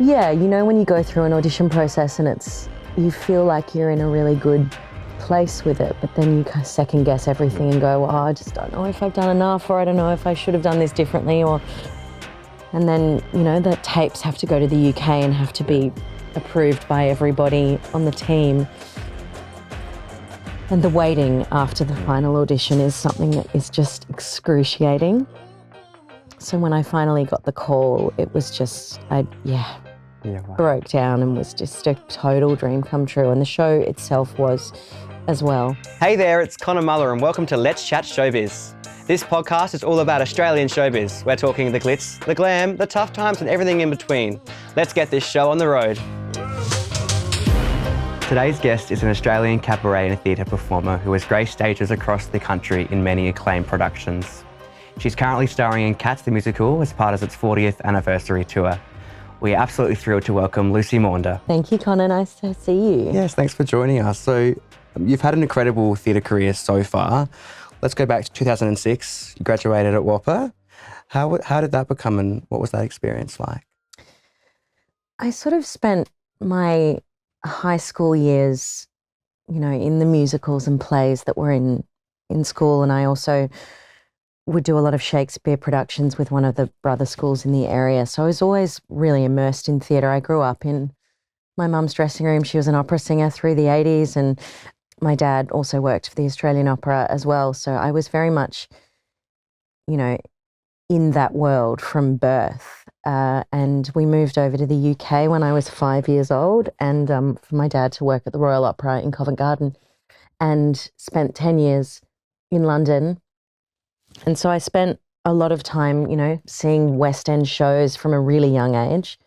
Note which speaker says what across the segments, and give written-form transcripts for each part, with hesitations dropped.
Speaker 1: Yeah, you know when you go through an audition process and you feel like you're in a really good place with it, but then you kind of second guess everything and go, well, I just don't know if I've done enough, or I don't know if I should have done this differently, and then, you know, the tapes have to go to the UK and have to be approved by everybody on the team. And the waiting after the final audition is something that is just excruciating. So when I finally got the call, it was just, wow. Broke down and was just a total dream come true. And the show itself was as well.
Speaker 2: Hey there, it's Connor Muller and welcome to Let's Chat Showbiz. This podcast is all about Australian showbiz. We're talking the glitz, the glam, the tough times and everything in between. Let's get this show on the road. Today's guest is an Australian cabaret and theatre performer who has graced stages across the country in many acclaimed productions. She's currently starring in Cats the Musical as part of its 40th anniversary tour. We are absolutely thrilled to welcome Lucy Maunder.
Speaker 1: Thank you, Connor. Nice to see you.
Speaker 3: Yes, thanks for joining us. So you've had an incredible theatre career so far. Let's go back to 2006. You graduated at WAAPA. How did that become and what was that experience like?
Speaker 1: I sort of spent my high school years, you know, in the musicals and plays that were in school, and I also would do a lot of Shakespeare productions with one of the brother schools in the area. So I was always really immersed in theatre. I grew up in my mum's dressing room. She was an opera singer through the 80s, and my dad also worked for the Australian Opera as well. So I was very much, you know, in that world from birth. And we moved over to the UK when I was 5 years old, and for my dad to work at the Royal Opera in Covent Garden, and spent 10 years in London. And so I spent a lot of time, you know, seeing West End shows from a really young age.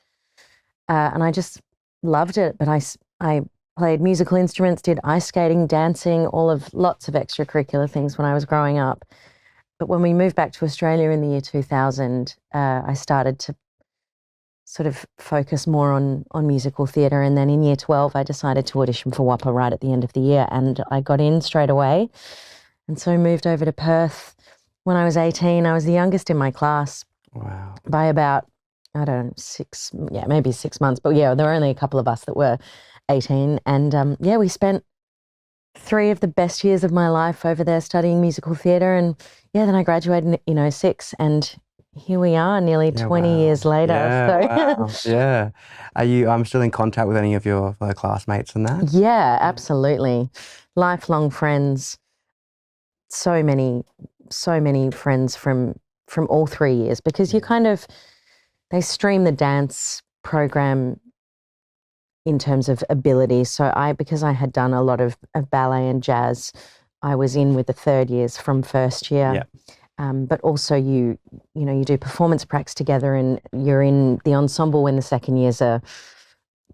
Speaker 1: And I just loved it. But I played musical instruments, did ice skating, dancing, lots of extracurricular things when I was growing up. But when we moved back to Australia in the year 2000, I started to sort of focus more on musical theatre. And then in year 12, I decided to audition for WAAPA right at the end of the year. And I got in straight away. And so I moved over to Perth. When I was 18, I was the youngest in my class.
Speaker 3: Wow.
Speaker 1: By about, I don't know, maybe 6 months. But yeah, there were only a couple of us that were 18. And we spent 3 of the best years of my life over there studying musical theatre. And yeah, then I graduated in 2006. And here we are nearly 20 years later.
Speaker 3: Yeah, so. Wow. Yeah. Are you still in contact with any of your fellow classmates and that?
Speaker 1: Yeah, absolutely. Lifelong friends. So many friends from all 3 years, because they stream the dance program in terms of ability. So because I had done a lot of ballet and jazz, I was in with the third years from first year.
Speaker 3: Yeah.
Speaker 1: But also you do performance pracs together, and you're in the ensemble when the second years are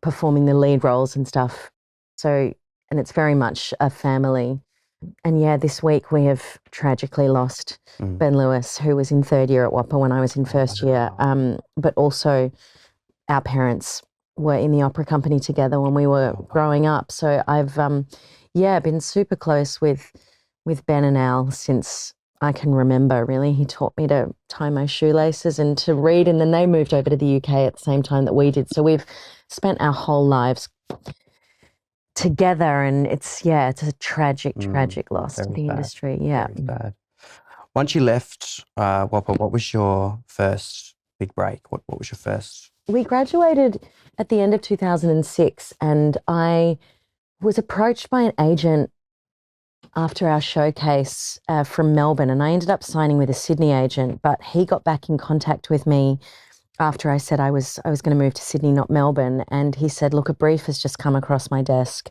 Speaker 1: performing the lead roles and stuff. So, and it's very much a family. And yeah, this week we have tragically lost Ben Lewis, who was in third year at WAAPA when I was in first year. But also our parents were in the opera company together when we were growing up. So I've, been super close with Ben and Al since I can remember, really. He taught me to tie my shoelaces and to read, and then they moved over to the UK at the same time that we did. So we've spent our whole lives together, and it's a tragic loss to the industry. Yeah.
Speaker 3: Very bad. Once you left WAAPA, what was your first big break? What was your first?
Speaker 1: We graduated at the end of 2006, and I was approached by an agent after our showcase from Melbourne, and I ended up signing with a Sydney agent, but he got back in contact with me after I said I was going to move to Sydney, not Melbourne. And he said, look, a brief has just come across my desk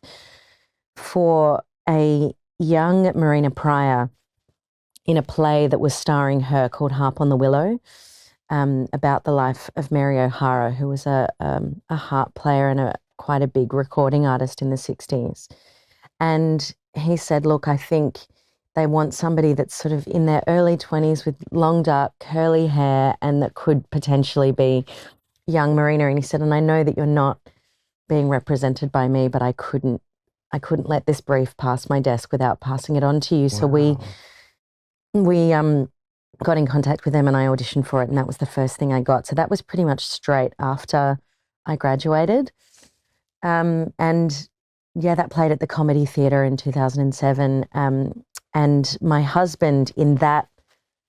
Speaker 1: for a young Marina Prior in a play that was starring her called Harp on the Willow, about the life of Mary O'Hara, who was a harp player and quite a big recording artist in the 60s. And he said, look, I think they want somebody that's sort of in their early 20s with long, dark, curly hair, and that could potentially be young Marina. And he said, and I know that you're not being represented by me, but I couldn't let this brief pass my desk without passing it on to you. Wow. So we got in contact with them, and I auditioned for it, and that was the first thing I got. So that was pretty much straight after I graduated. And yeah, that played at the Comedy Theatre in 2007. And my husband in that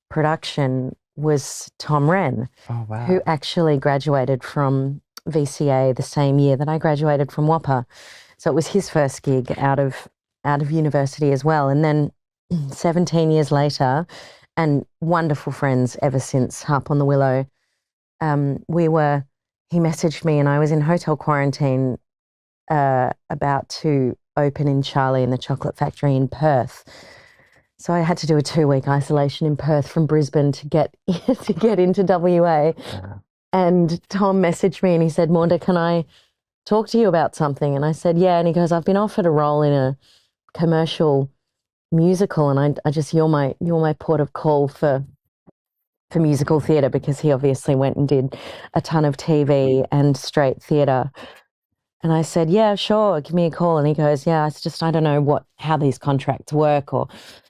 Speaker 1: production was Tom Wren,
Speaker 3: Oh, wow.
Speaker 1: who actually graduated from VCA the same year that I graduated from WAAPA. So it was his first gig out of university as well. And then 17 years later, and wonderful friends ever since, Harp on the Willow, he messaged me and I was in hotel quarantine about to open in Charlie and the Chocolate Factory in Perth. So I had to do a 2-week isolation in Perth from Brisbane to get into WA.
Speaker 3: Yeah.
Speaker 1: And Tom messaged me and he said, Maunder, can I talk to you about something? And I said, yeah. And he goes, I've been offered a role in a commercial musical, and I just you're my port of call for musical theatre, because he obviously went and did a ton of TV and straight theatre. And I said, yeah, sure, give me a call. And he goes, yeah, it's just I don't know how these contracts work, or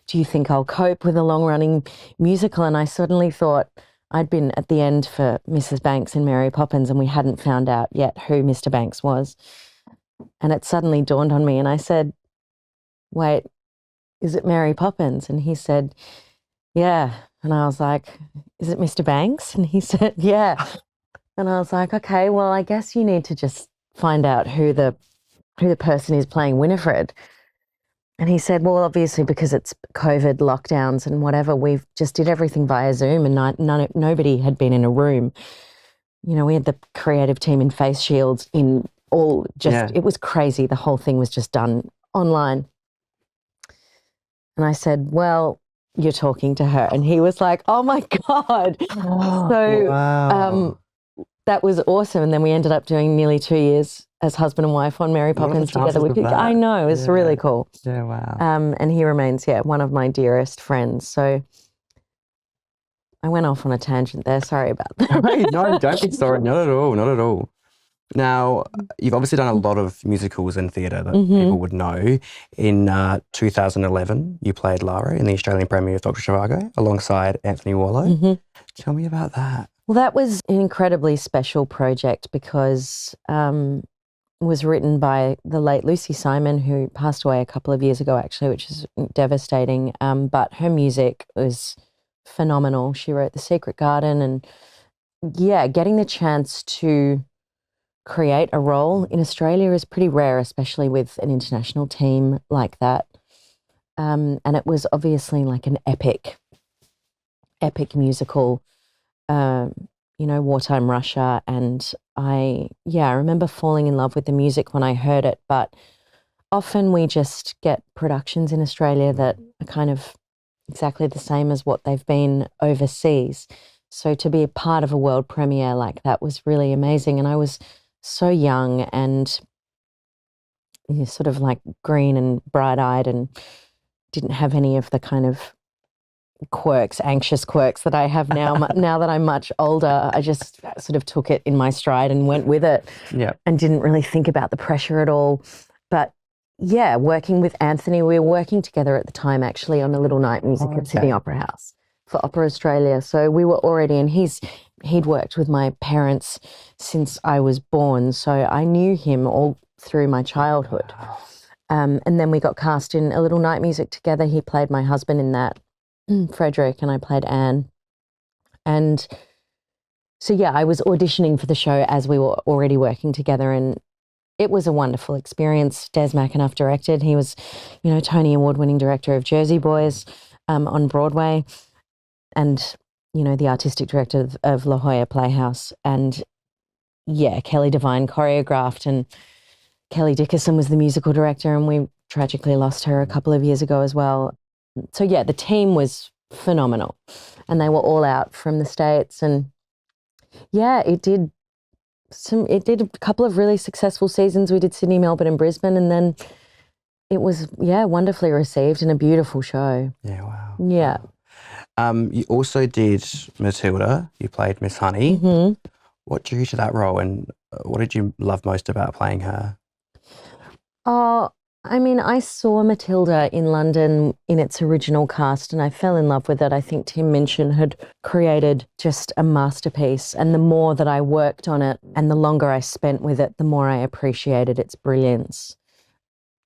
Speaker 1: do you think I'll cope with a long-running musical? And I suddenly thought I'd been at the end for Mrs. Banks in Mary Poppins, and we hadn't found out yet who Mr. Banks was. And it suddenly dawned on me, and I said, wait, is it Mary Poppins? And he said, yeah. And I was like, is it Mr. Banks? And he said, yeah. And I was like, okay, well, I guess you need to just find out who the person is playing Winifred. And he said, well, obviously, because it's COVID lockdowns and whatever, we've just did everything via Zoom, and nobody had been in a room. You know, we had the creative team in face shields it was crazy. The whole thing was just done online. And I said, well, you're talking to her. And he was like, oh my God. So
Speaker 3: Wow.
Speaker 1: that was awesome. And then we ended up doing nearly 2 years as husband and wife on Mary
Speaker 3: What are the
Speaker 1: Poppins together.
Speaker 3: chances of that?
Speaker 1: I know, it's really cool.
Speaker 3: Yeah, wow.
Speaker 1: And he remains, one of my dearest friends. So I went off on a tangent there. Sorry about that.
Speaker 3: Hey, no, don't be sorry. Not at all. Not at all. Now, you've obviously done a lot of musicals and theatre that people would know. In 2011, you played Lara in the Australian premiere of Dr Zhivago alongside Anthony Warlow. Tell me about that.
Speaker 1: Well, that was an incredibly special project because it was written by the late Lucy Simon, who passed away a couple of years ago, actually, which is devastating. But her music was phenomenal. She wrote The Secret Garden, and getting the chance to create a role in Australia is pretty rare, especially with an international team like that. And it was obviously like an epic musical, wartime Russia. And I remember falling in love with the music when I heard it, but often we just get productions in Australia that are kind of exactly the same as what they've been overseas. So to be a part of a world premiere like that was really amazing. And I was so young and sort of like green and bright-eyed, and didn't have any of the kind of anxious quirks that I have now. Now that I'm much older, I just sort of took it in my stride and went with it, and didn't really think about the pressure at all. But working with Anthony, we were working together at the time actually on a little night music at Sydney Opera House for Opera Australia. So we were already, and he'd worked with my parents since I was born, so I knew him all through my childhood. And then we got cast in a little night music together. He played my husband in that, Frederick, and I played Anne. And so I was auditioning for the show as we were already working together, and it was a wonderful experience. Des McAnuff directed. He was, Tony Award-winning director of Jersey Boys on Broadway, and the artistic director of La Jolla Playhouse. And Kelly Devine choreographed, and Kelly Dickerson was the musical director, and we tragically lost her a couple of years ago as well. So the team was phenomenal, and they were all out from the States, and it did a couple of really successful seasons. We did Sydney, Melbourne and Brisbane, and then it was wonderfully received and a beautiful show.
Speaker 3: Yeah, wow.
Speaker 1: Yeah.
Speaker 3: You also did Matilda. You played Miss Honey. What drew you to that role, and what did you love most about playing her?
Speaker 1: Oh, I mean, I saw Matilda in London in its original cast and I fell in love with it. I think Tim Minchin had created just a masterpiece. And the more that I worked on it and the longer I spent with it, the more I appreciated its brilliance.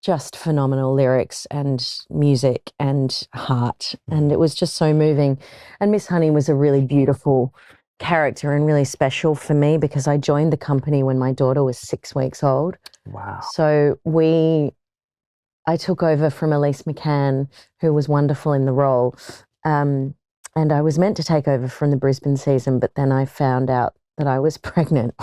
Speaker 1: Just phenomenal lyrics and music and heart. And it was just so moving. And Miss Honey was a really beautiful character and really special for me because I joined the company when my daughter was 6 weeks old.
Speaker 3: Wow.
Speaker 1: So I took over from Elise McCann, who was wonderful in the role. And I was meant to take over from the Brisbane season, but then I found out that I was pregnant.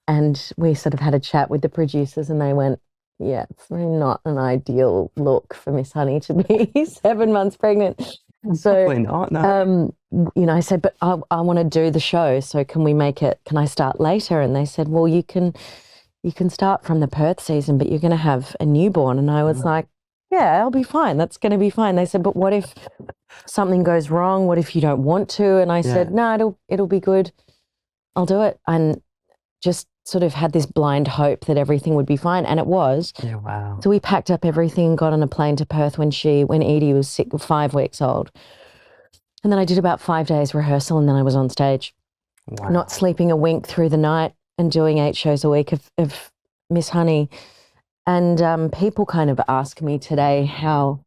Speaker 1: And we sort of had a chat with the producers and they went, yeah, it's really not an ideal look for Miss Honey to be 7 months pregnant. So,
Speaker 3: Probably not, no.
Speaker 1: I said, but I want to do the show. So can I start later? And they said, well, you can start from the Perth season, but you're going to have a newborn. And I was like, yeah, I'll be fine. That's going to be fine. They said, but what if something goes wrong? What if you don't want to? And I said, no, it'll be good. I'll do it. And just sort of had this blind hope that everything would be fine. And it was.
Speaker 3: Yeah, wow.
Speaker 1: So we packed up everything and got on a plane to Perth when Edie was 5 weeks old. And then I did about 5 days rehearsal and then I was on stage, not sleeping a wink through the night and doing 8 shows a week of Miss Honey. And people kind of ask me today how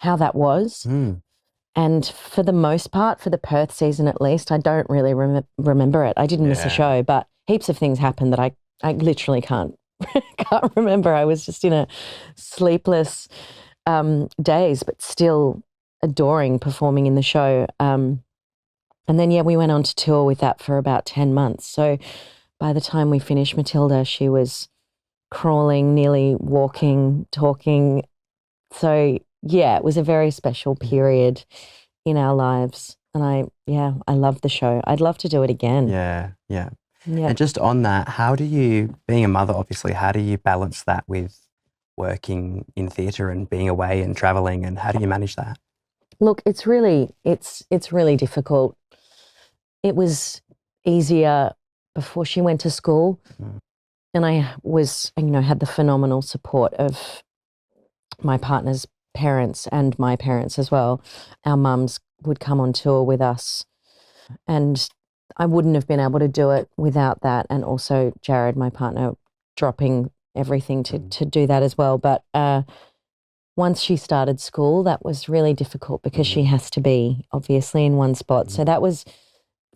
Speaker 1: that was. And for the most part, for the Perth season at least, I don't really remember it. I didn't miss a show, but heaps of things happened that I literally can't remember. I was just in a sleepless days, but still adoring performing in the show. And then, we went on to tour with that for about 10 months. So by the time we finished Matilda, she was crawling, nearly walking, talking. So, it was a very special period in our lives. And I loved the show. I'd love to do it again.
Speaker 3: Yeah. And just on that, being a mother, obviously, how do you balance that with working in theatre and being away and travelling, and how do you manage that?
Speaker 1: Look, it's really difficult. It was easier before she went to school. And I was, had the phenomenal support of my partner's parents and my parents as well. Our mums would come on tour with us and I wouldn't have been able to do it without that. And also Jared, my partner, dropping everything to do that as well. But once she started school, that was really difficult because she has to be obviously in one spot. So that was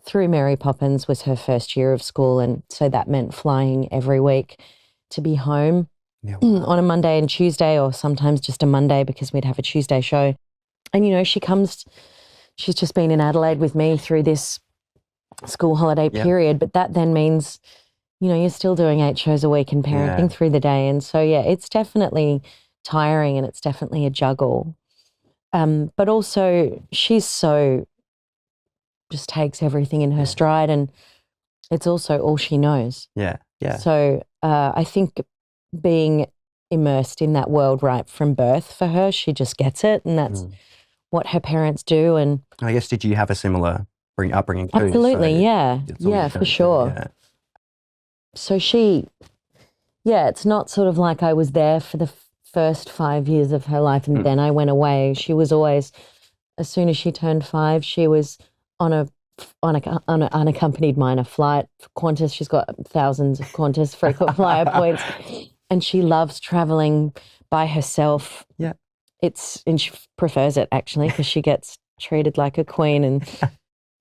Speaker 1: through Mary Poppins was her first year of school. And so that meant flying every week to be home on a Monday and Tuesday, or sometimes just a Monday because we'd have a Tuesday show. And, she's just been in Adelaide with me through this school holiday period. But that then means, you're still doing 8 shows a week and parenting through the day. And so, it's definitely tiring and it's definitely a juggle. But also she's just takes everything in her stride and it's also all she knows.
Speaker 3: Yeah.
Speaker 1: So I think being immersed in that world right from birth for her, she just gets it and that's what her parents do. And
Speaker 3: I guess, did you have a similar upbringing too?
Speaker 1: Absolutely, for sure.
Speaker 3: Yeah.
Speaker 1: So it's not sort of like I was there for the first 5 years of her life and then I went away. She was always, as soon as she turned 5, she was on an unaccompanied minor flight for Qantas. She's got thousands of Qantas frequent flyer points, and she loves traveling by herself.
Speaker 3: Yeah,
Speaker 1: and she prefers it actually because she gets treated like a queen and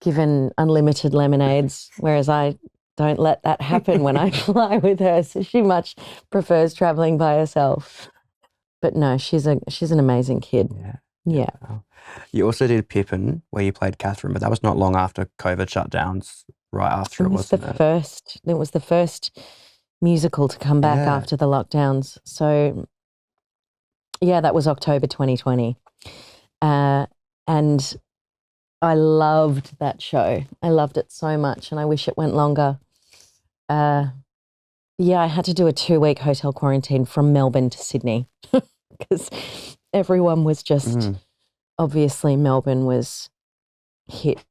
Speaker 1: given unlimited lemonades, whereas I don't let that happen when I fly with her. So she much prefers traveling by herself. But no, she's an amazing kid. Yeah.
Speaker 3: Wow. You also did Pippin, where you played Catherine, but that was not long after COVID shutdowns, right after it was
Speaker 1: It was the first musical to come back after the lockdowns. So, that was October 2020. And I loved that show. I loved it so much and I wish it went longer. I had to do a 2-week hotel quarantine from Melbourne to Sydney because everyone was just, obviously Melbourne was hit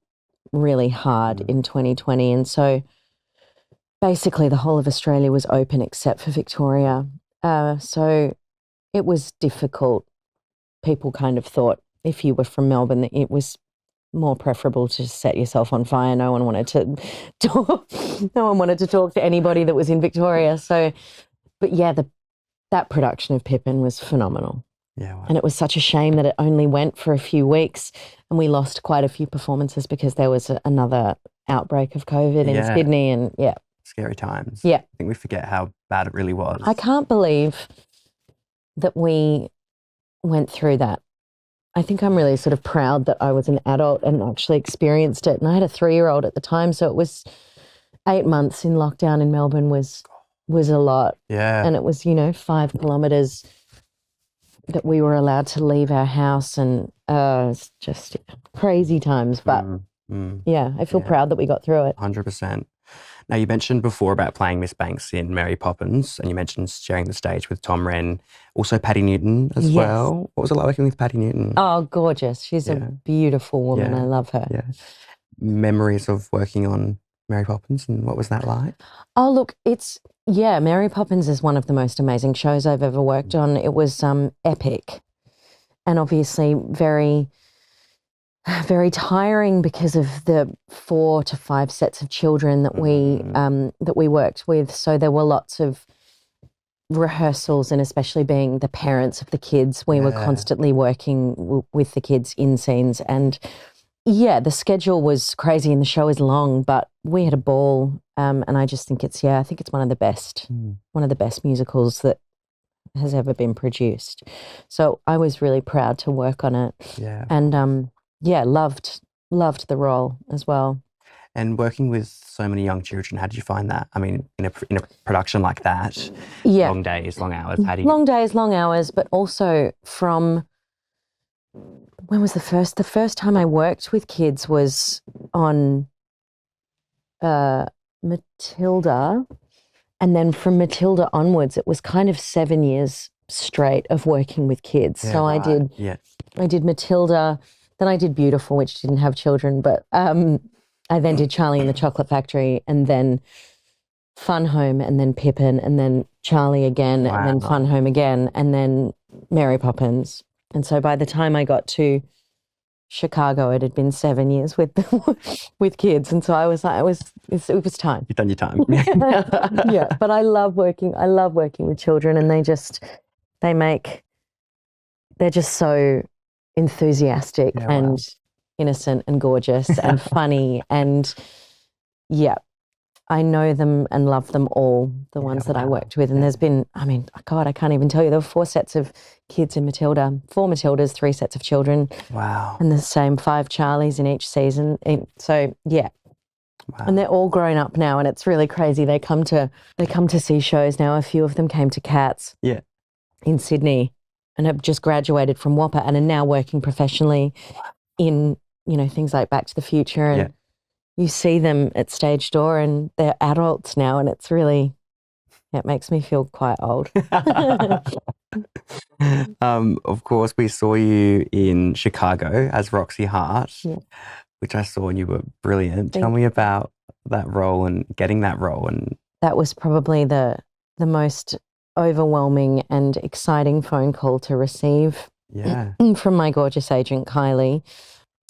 Speaker 1: really hard in 2020. And so basically the whole of Australia was open except for Victoria. So it was difficult. People kind of thought if you were from Melbourne that it was more preferable to set yourself on fire. No one wanted to talk. No one wanted to talk to anybody that was in Victoria. So, but yeah, that production of Pippin was phenomenal.
Speaker 3: Yeah, wow.
Speaker 1: And it was such a shame that it only went for a few weeks, and we lost quite a few performances because there was another outbreak of COVID in Sydney, and
Speaker 3: scary times.
Speaker 1: Yeah,
Speaker 3: I think we forget how bad it really was.
Speaker 1: I can't believe that we went through that. I think I'm really sort of proud that I was an adult and actually experienced it. And I had a 3-year-old at the time, so it was 8 months in lockdown in Melbourne was a lot.
Speaker 3: Yeah.
Speaker 1: And it was, 5 kilometres that we were allowed to leave our house, and it's just crazy times. But I feel proud that we got through it.
Speaker 3: 100%. Now, you mentioned before about playing Miss Banks in Mary Poppins, and you mentioned sharing the stage with Tom Wren, also Patty Newton as well. What was it like working with Patty Newton?
Speaker 1: Oh, gorgeous. She's a beautiful woman.
Speaker 3: Yeah.
Speaker 1: I love her.
Speaker 3: Yeah. Memories of working on Mary Poppins, and what was that like?
Speaker 1: Oh, look, Mary Poppins is one of the most amazing shows I've ever worked on. It was epic, and obviously very, very tiring because of the 4 to 5 sets of children that we worked with. So there were lots of rehearsals, and especially being the parents of the kids, we were constantly working with the kids in scenes. And the schedule was crazy and the show is long, but we had a ball. And I just think it's one of the best musicals that has ever been produced. So I was really proud to work on it.
Speaker 3: Yeah.
Speaker 1: And loved the role as well.
Speaker 3: And working with so many young children, how did you find that? I mean, in a production like that, long days, long hours. Long
Speaker 1: days, long hours, but also from when was the first time I worked with kids was on Matilda, and then from Matilda onwards, it was kind of 7 years straight of working with kids.
Speaker 3: Yeah,
Speaker 1: so
Speaker 3: right.
Speaker 1: I did Matilda, then I did Beautiful, which didn't have children, but I then did Charlie and the Chocolate Factory, and then Fun Home, and then Pippin, and then Charlie again, and then Fun Home again, and then Mary Poppins. And so by the time I got to Chicago, it had been 7 years with kids, and so I was like, it was time.
Speaker 3: You've done your time.
Speaker 1: Yeah, but I love working with children, and they're just so enthusiastic and innocent and gorgeous and funny, and I know them and love them all, the ones that I worked with. And there's been, God, I can't even tell you, there were 4 sets of kids in Matilda, 4 Matildas, 3 sets of children.
Speaker 3: Wow.
Speaker 1: And the same 5 Charlies in each season. So, Wow. And they're all grown up now, and it's really crazy. They come to see shows now. A few of them came to Cats in Sydney and have just graduated from WAAPA and are now working professionally in, things like Back to the Future. And you see them at stage door, and they're adults now, and it's really, it makes me feel quite old.
Speaker 3: Of course, we saw you in Chicago as Roxie Hart, which I saw, and you were brilliant. Tell me about that role and getting that role. And
Speaker 1: that was probably the most overwhelming and exciting phone call to receive from my gorgeous agent, Kylie.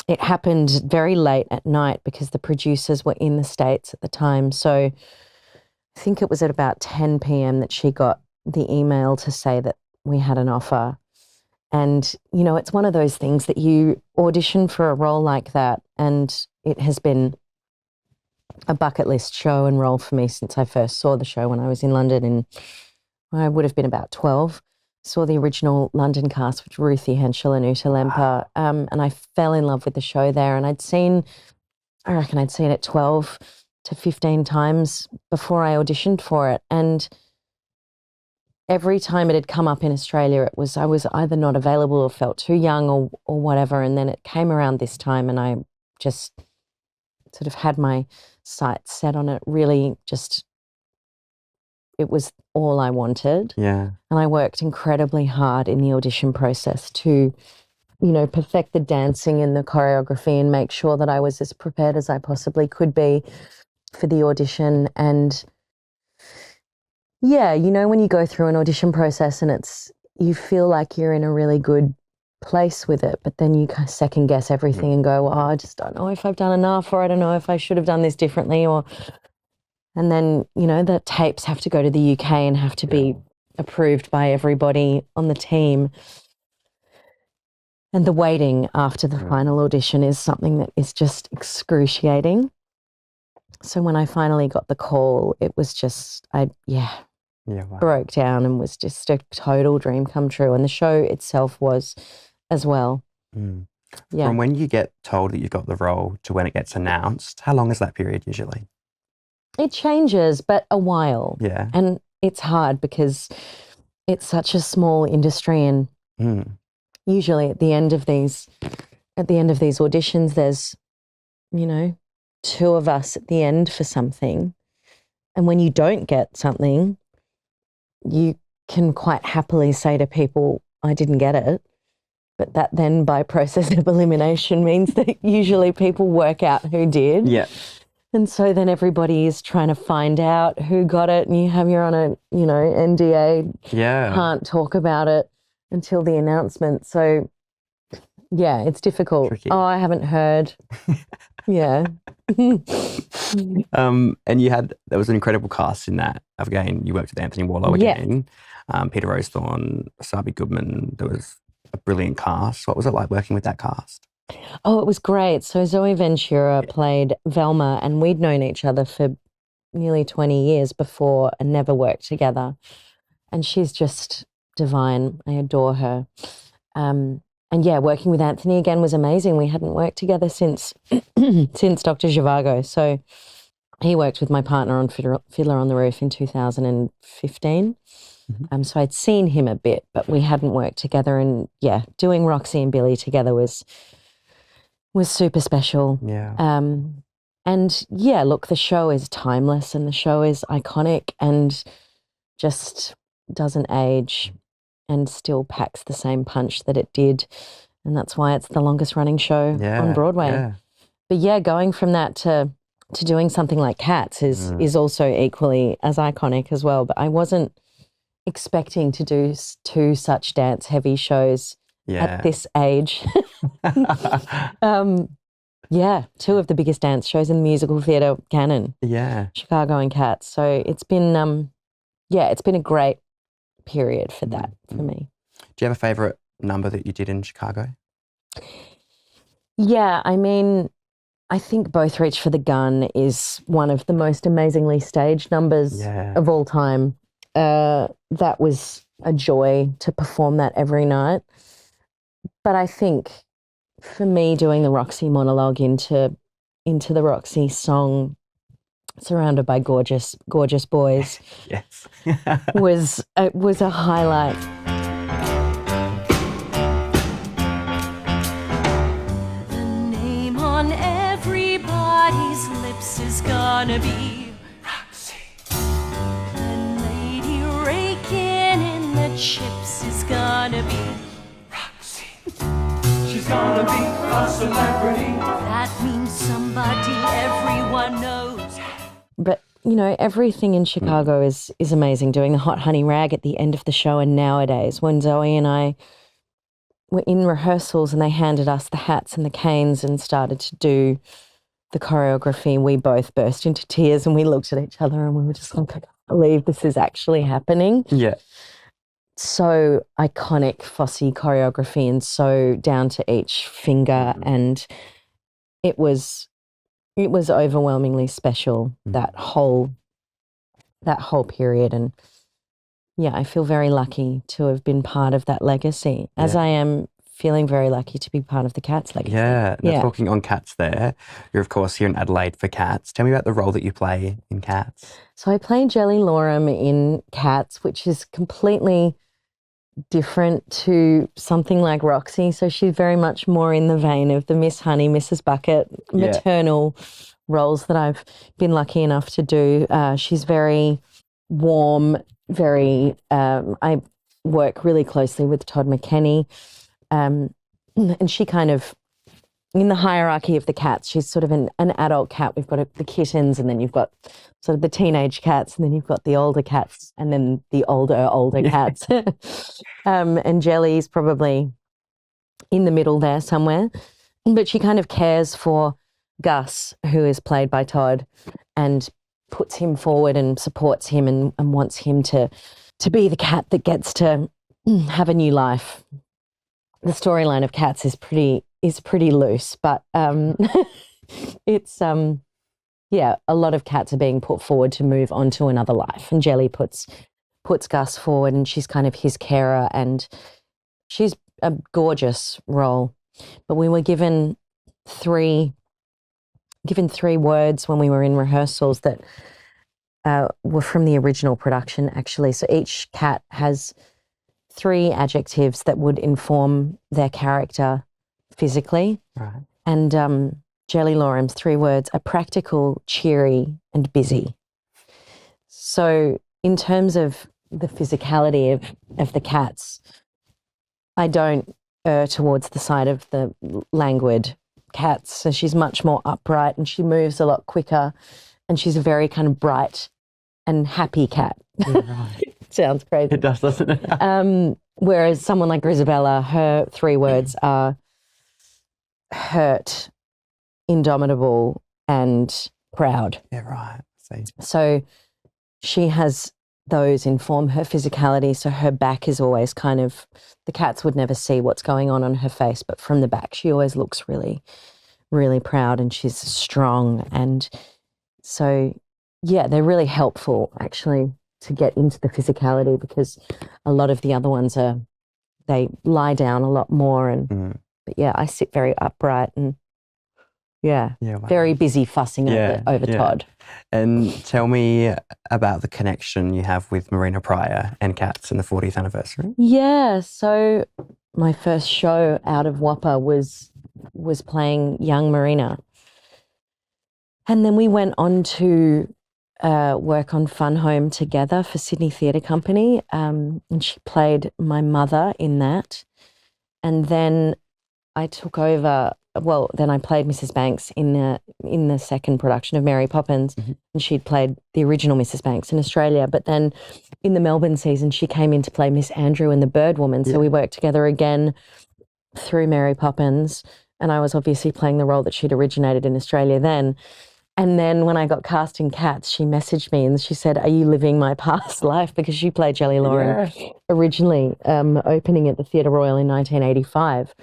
Speaker 1: It happened very late at night because the producers were in the States at the time. So I think it was at about 10 p.m. that she got the email to say that we had an offer. And, it's one of those things that you audition for a role like that, and it has been a bucket list show and role for me since I first saw the show when I was in London, and I would have been about 12. Saw the original London cast with Ruthie Henschel and Uta Lemper, and I fell in love with the show there. And I reckon I'd seen it 12 to 15 times before I auditioned for it. And every time it had come up in Australia, I was either not available or felt too young or whatever. And then it came around this time, and I just sort of had my sights set on it, really just, it was all I wanted.
Speaker 3: Yeah.
Speaker 1: And I worked incredibly hard in the audition process to, perfect the dancing and the choreography and make sure that I was as prepared as I possibly could be for the audition. And when you go through an audition process and you feel like you're in a really good place with it, but then you kind of second guess everything and go, well, I just don't know if I've done enough, or I don't know if I should have done this differently, and then, you know, the tapes have to go to the UK and have to be approved by everybody on the team. And the waiting after the final audition is something that is just excruciating. So when I finally got the call, it was just, wow. Broke down and was just a total dream come true. And the show itself was as well. Yeah.
Speaker 3: From when you get told that you've got the role to when it gets announced, how long is that period usually?
Speaker 1: It changes, but a while.
Speaker 3: Yeah.
Speaker 1: And it's hard because it's such a small industry, and usually at the end of these auditions, there's, you know, 2 of us at the end for something. And when you don't get something, you can quite happily say to people, I didn't get it. But that then by process of elimination means that usually people work out who did.
Speaker 3: Yeah.
Speaker 1: And so then everybody is trying to find out who got it, and you're on a, you know, NDA.
Speaker 3: Yeah.
Speaker 1: Can't talk about it until the announcement. So yeah, it's difficult.
Speaker 3: Tricky.
Speaker 1: Oh, I haven't heard. Yeah.
Speaker 3: And there was an incredible cast in that. Again, you worked with Anthony Warlow again. Peter Rosethorn, Sabi Goodman. There was a brilliant cast. What was it like working with that cast?
Speaker 1: Oh, it was great. So Zoe Ventoura played Velma, and we'd known each other for nearly 20 years before and never worked together. And she's just divine. I adore her. And yeah, working with Anthony again was amazing. We hadn't worked together since Dr Zhivago. So he worked with my partner on Fiddler on the Roof in 2015. So I'd seen him a bit, but we hadn't worked together. And yeah, doing Roxie and Billy together was super special.
Speaker 3: Yeah.
Speaker 1: And yeah, look, the show is timeless, and the show is iconic and just doesn't age, and still packs the same punch that it did. And that's why it's the longest running show on Broadway. Yeah. But yeah, going from that to doing something like Cats is also equally as iconic as well. But I wasn't expecting to do 2 such dance heavy shows at this age. 2 of the biggest dance shows in the musical theatre canon. Yeah. Chicago and Cats. So it's been it's been a great period for that for me.
Speaker 3: Do you have a favourite number that you did in Chicago?
Speaker 1: Yeah, I mean, I think Both Reach for the Gun is one of the most amazingly staged numbers of all time. That was a joy to perform that every night. But I think for me, doing the Roxie monologue into the Roxie song, surrounded by gorgeous boys, was a highlight.
Speaker 4: The name on everybody's lips is gonna be Roxie. And lady raking in the chips is gonna be Roxie. She's gonna be a celebrity. That means somebody everyone knows.
Speaker 1: But, you know, everything in Chicago is amazing. Doing the Hot Honey Rag at the end of the show, and nowadays when Zoe and I were in rehearsals and they handed us the hats and the canes and started to do the choreography, we both burst into tears and we looked at each other and we were just like, I can't believe this is actually happening.
Speaker 3: Yeah.
Speaker 1: So iconic Fosse choreography and so down to each finger, and it was overwhelmingly special, that whole period. And yeah, I feel very lucky to have been part of that legacy, as I am feeling very lucky to be part of the Cats legacy.
Speaker 3: Yeah. Now, talking on Cats there, you're of course here in Adelaide for Cats. Tell me about the role that you play in Cats.
Speaker 1: So I play Jelly Loram in Cats, which is completely different to something like Roxie. So she's very much more in the vein of the Miss Honey, Mrs. Bucket, maternal roles that I've been lucky enough to do. She's very warm, very, I work really closely with Todd McKenney, and she kind of in the hierarchy of the cats, she's sort of an adult cat. We've got the kittens, and then you've got sort of the teenage cats, and then you've got the older cats, and then the older cats. And Jelly's probably in the middle there somewhere. But she kind of cares for Gus, who is played by Todd, and puts him forward and supports him and wants him to be the cat that gets to have a new life. The storyline of Cats is pretty loose, but it's a lot of cats are being put forward to move on to another life, and Jelly puts Gus forward, and she's kind of his carer, and she's a gorgeous role. But we were given three words when we were in rehearsals that were from the original production, actually. So each cat has 3 adjectives that would inform their character physically.
Speaker 3: Right.
Speaker 1: And Jelly Loram's 3 words are practical, cheery, and busy. So in terms of the physicality of the cats, I don't err towards the side of the languid cats. So she's much more upright, and she moves a lot quicker, and she's a very kind of bright and happy cat.
Speaker 3: Right.
Speaker 1: Sounds crazy.
Speaker 3: It does, doesn't it?
Speaker 1: Whereas someone like Grisabella, her 3 words are hurt, indomitable, and proud.
Speaker 3: Yeah, right. See.
Speaker 1: So she has those inform her physicality. So her back is always kind of, the cats would never see what's going on her face, but from the back, she always looks really, really proud, and she's strong. And so, yeah, they're really helpful actually to get into the physicality, because a lot of the other ones they lie down a lot more. And but yeah, I sit very upright and wow. Very busy fussing over Todd.
Speaker 3: And tell me about the connection you have with Marina Prior and Cats in the 40th anniversary.
Speaker 1: Yeah, so my first show out of WAAPA was playing young Marina. And then we went on to work on Fun Home together for Sydney Theatre Company, and she played my mother in that. And then I took over. Well, then I played Mrs. Banks in the second production of Mary Poppins, and she'd played the original Mrs. Banks in Australia. But then in the Melbourne season, she came in to play Miss Andrew in The Bird Woman. So we worked together again through Mary Poppins, and I was obviously playing the role that she'd originated in Australia then. And then when I got cast in Cats, she messaged me and she said, "Are you living my past life?" Because she played Jelly Loram originally, opening at the Theatre Royal in 1985.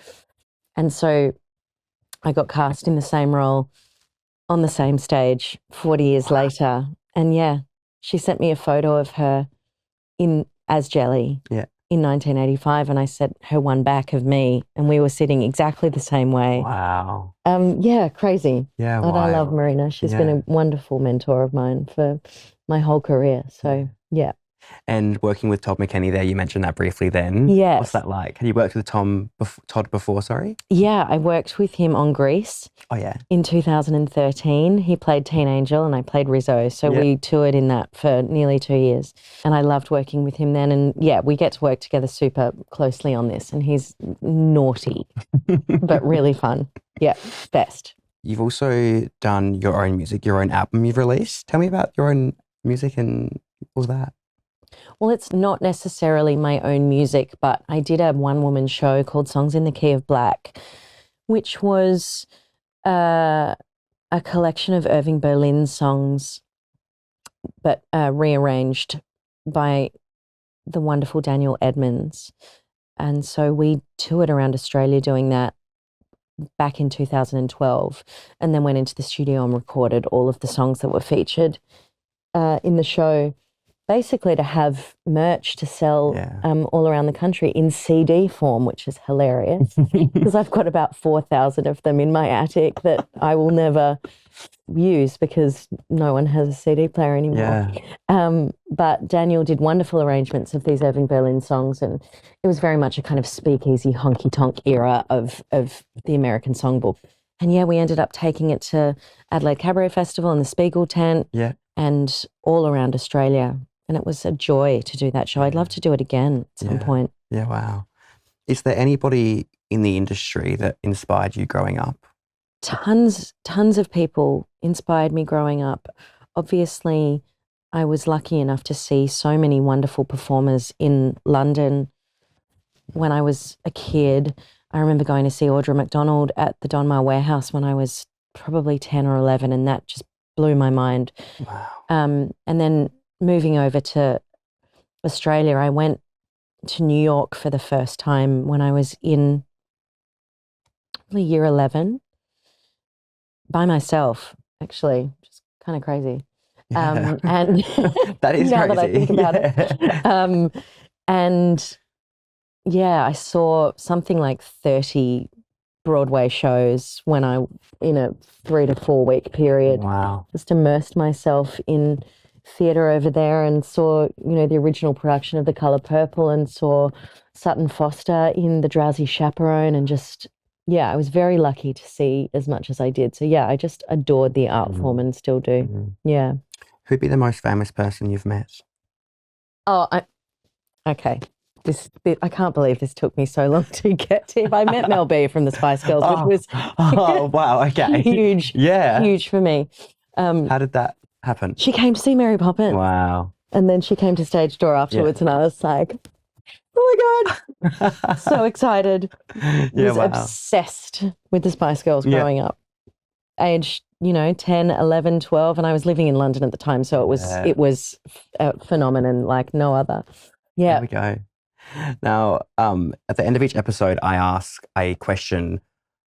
Speaker 1: And so I got cast in the same role on the same stage 40 years later. And yeah, she sent me a photo of her as Jelly in 1985, and I sent her one back of me, and we were sitting exactly the same way.
Speaker 3: Wow.
Speaker 1: Yeah, crazy.
Speaker 3: Yeah,
Speaker 1: but I love Marina. She's been a wonderful mentor of mine for my whole career. So yeah.
Speaker 3: And working with Todd McKenney there, you mentioned that briefly then.
Speaker 1: Yes.
Speaker 3: What's that like? Have you worked with Todd before, sorry?
Speaker 1: Yeah, I worked with him on Grease.
Speaker 3: Oh, yeah.
Speaker 1: In 2013. He played Teen Angel and I played Rizzo. So we toured in that for nearly 2 years. And I loved working with him then. And yeah, we get to work together super closely on this. And he's naughty, but really fun. Yeah, best.
Speaker 3: You've also done your own music, your own album you've released. Tell me about your own music and all that.
Speaker 1: Well, it's not necessarily my own music, but I did a one-woman show called Songs in the Key of Black, which was a collection of Irving Berlin's songs, but rearranged by the wonderful Daniel Edmonds. And so we toured around Australia doing that back in 2012, and then went into the studio and recorded all of the songs that were featured in the show, basically to have merch to sell all around the country in CD form, which is hilarious because I've got about 4,000 of them in my attic that I will never use because no one has a CD player anymore. But Daniel did wonderful arrangements of these Irving Berlin songs, and it was very much a kind of speakeasy honky-tonk era of the American songbook. And yeah, we ended up taking it to Adelaide Cabaret Festival and the Spiegel tent and all around Australia. And it was a joy to do that show. I'd love to do it again at some point.
Speaker 3: Yeah, wow. Is there anybody in the industry that inspired you growing up?
Speaker 1: tons of people inspired me growing up. Obviously, I was lucky enough to see so many wonderful performers in London when I was a kid. I remember going to see Audra McDonald at the Donmar Warehouse when I was probably 10 or 11, and that just blew my mind.
Speaker 3: Wow.
Speaker 1: And then moving over to Australia, I went to New York for the first time when I was in probably year 11 by myself, actually, which is kind of crazy.
Speaker 3: Yeah.
Speaker 1: And
Speaker 3: that is
Speaker 1: now
Speaker 3: crazy.
Speaker 1: that I think about it. And yeah, I saw something like 30 Broadway shows when in a 3 to 4 week period.
Speaker 3: Wow.
Speaker 1: Just immersed myself in theatre over there and saw, the original production of The Colour Purple and saw Sutton Foster in The Drowsy Chaperone, and just, I was very lucky to see as much as I did. So I just adored the art form and still do.
Speaker 3: Mm-hmm.
Speaker 1: Yeah.
Speaker 3: Who'd be the most famous person you've met?
Speaker 1: Oh, okay. I can't believe this took me so long to get to. I met Mel B from the Spice Girls, which was
Speaker 3: wow, okay.
Speaker 1: huge.
Speaker 3: Yeah.
Speaker 1: Huge for me.
Speaker 3: How did that happen?
Speaker 1: She came to see Mary Poppins.
Speaker 3: Wow.
Speaker 1: And then she came to stage door afterwards, and I was like, oh my God, so excited. I was obsessed with the Spice Girls growing up. Age, 10, 11, 12, and I was living in London at the time, so it was a phenomenon like no other. Yeah.
Speaker 3: There we go. Now, at the end of each episode, I ask a question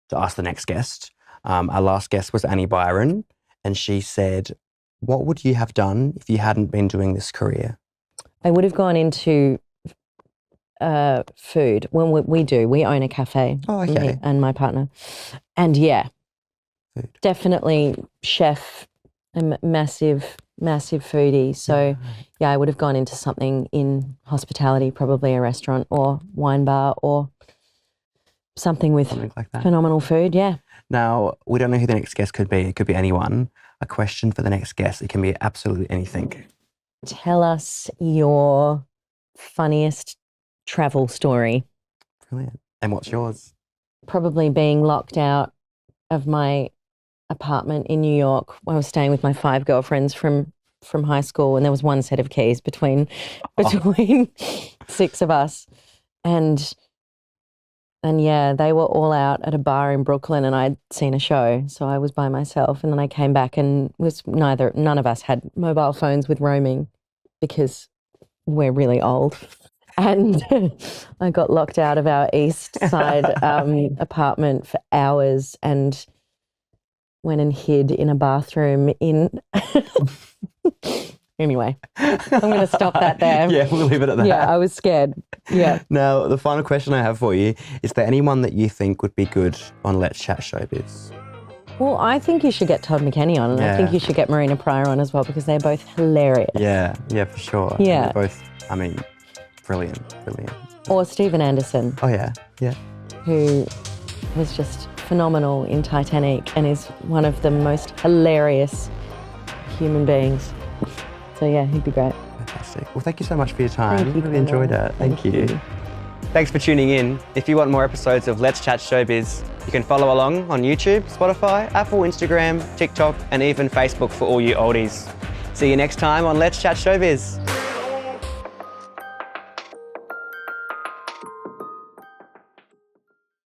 Speaker 3: to ask the next guest. Our last guest was Annie Byron, and she said, what would you have done if you hadn't been doing this career?
Speaker 1: I would have gone into food. When we own a cafe.
Speaker 3: Oh, okay.
Speaker 1: Me and my partner. And
Speaker 3: food.
Speaker 1: Definitely chef, a massive foodie. So I would have gone into something in hospitality, probably a restaurant or wine bar or something with
Speaker 3: like that.
Speaker 1: Phenomenal food. Yeah.
Speaker 3: Now, we don't know who the next guest could be. It could be anyone. A question for the next guest. It can be absolutely anything.
Speaker 1: Tell us your funniest travel story.
Speaker 3: Brilliant. And what's yours?
Speaker 1: Probably being locked out of my apartment in New York. I was staying with my 5 girlfriends from high school, and there was one set of keys between 6 of us. And they were all out at a bar in Brooklyn, and I'd seen a show, so I was by myself. And then I came back, and none of us had mobile phones with roaming because we're really old. And I got locked out of our East Side apartment for hours and went and hid in a bathroom in... Anyway, I'm going to stop that there.
Speaker 3: Yeah, we'll leave it at that.
Speaker 1: Yeah, I was scared. Yeah.
Speaker 3: Now, the final question I have for you, is there anyone that you think would be good on Let's Chat Showbiz?
Speaker 1: Well, I think you should get Todd McKenney on, and I think you should get Marina Prior on as well, because they're both hilarious.
Speaker 3: Yeah, for sure.
Speaker 1: Yeah.
Speaker 3: They're both, brilliant.
Speaker 1: Or Stephen Anderson.
Speaker 3: Oh, yeah.
Speaker 1: Who was just phenomenal in Titanic and is one of the most hilarious human beings. So yeah, he'd be great.
Speaker 3: Fantastic. Well, thank you so much for your time.
Speaker 1: Thank you.
Speaker 3: Really enjoyed it. Thank you.
Speaker 2: Thanks for tuning in. If you want more episodes of Let's Chat Showbiz, you can follow along on YouTube, Spotify, Apple, Instagram, TikTok, and even Facebook for all you oldies. See you next time on Let's Chat Showbiz.